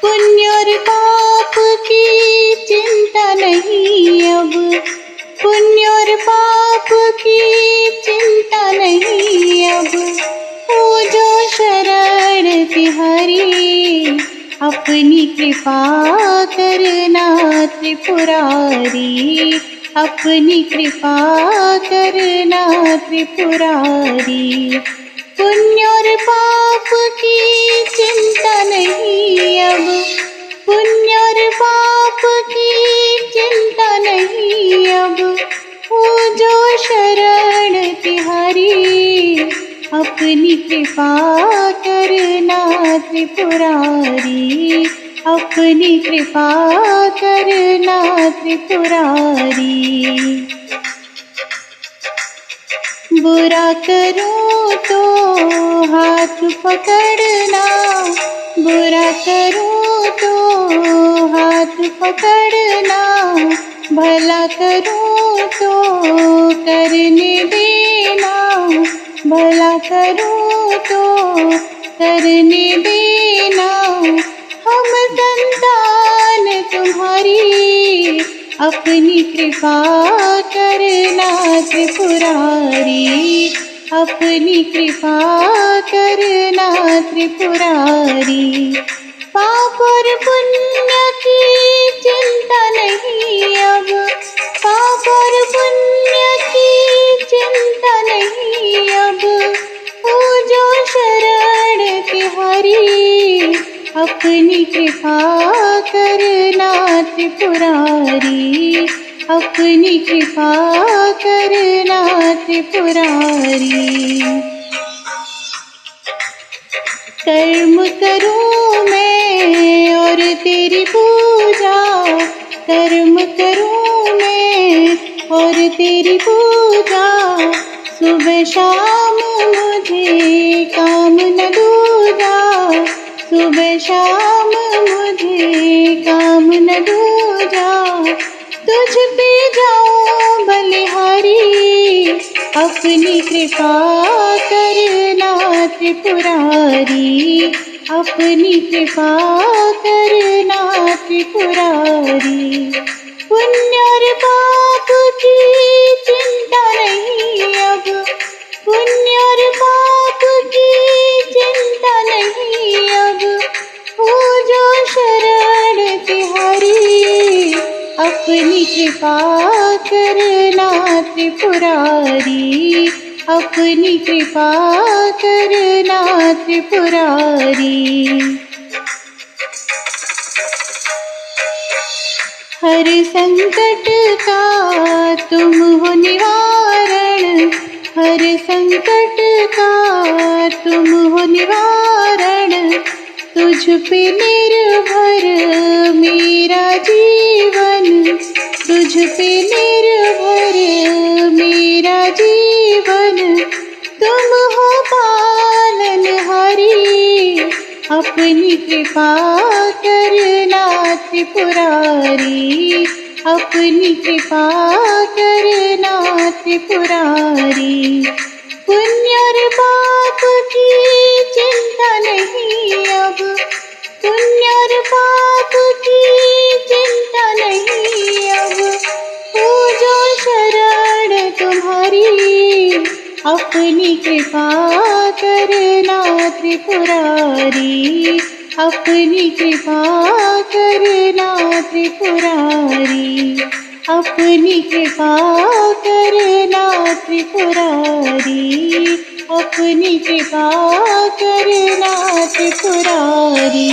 पुण्य और पाप की चिंता नहीं अब, पुण्य और पाप की चिंता नहीं अब। हो जो शरण तिहारी, अपनी कृपा करना त्रिपुरारी, अपनी कृपा करना त्रिपुरारी। पुण्य और पाप की चिंता नहीं अब, पुण्य और पाप की चिंता नहीं अब। हो जो शरण तिहारी, अपनी कृपा करना त्रिपुरारी, अपनी कृपा करना त्रिपुरारी। बुरा करूं तो हाथ पकड़ना, बुरा करूं तो हाथ पकड़ना, भला करूं तो करने देना, भला करूं तो करने देना। हम संतान तुम्हारी, अपनी कृपा करना त्रिपुरारी, अपनी कृपा करना त्रिपुरारी। पाप और पुण्य की चिंता नहीं अब, पाप और पुण्य की चिंता नहीं अब। हो जो शरण तिहारी, अपनी कृपा करना त्रिपुरारी, अपनी कृपा करना त्रिपुरारी। कर्म करूं मैं और तेरी पूजा, कर्म करूं मैं और तेरी पूजा। सुबह शाम मुझे काम न दूजा, सुबह शाम मुझे काम न दूजा। तुझ पे जाऊं बलिहारी, अपनी कृपा करना त्रिपुरारी, अपनी कृपा करना त्रिपुरारी। पुण्य और पाप की चिंता नहीं अब, पुण्य और पाप की चिंता नहीं अब। हो जो शरण तिहारी, अपनी कृपा करना त्रिपुरारी, अपनी कृपा करना त्रिपुरारी। हर संकट का तुम हो निवारण, हर संकट का तुम हो निवारण। तुझ पे निर्भर मेरा जीवन, तुझ पे निर्भर मेरा जीवन। तुम हो पालनहारी, अपनी कृपा करना त्रिपुरारी, अपनी कृपा करना त्रिपुरारी। पुण्य और पाप की चिंता नहीं अब, पुण्य और पाप की चिंता नहीं अब। हो जो शरण तुम्हारी, अपनी कृपा करना त्रिपुरारी, अपनी कृपा करना त्रिपुरारी, अपनी कृपा करना त्रिपुरारी, अपनी कृपा करना त्रिपुरारी।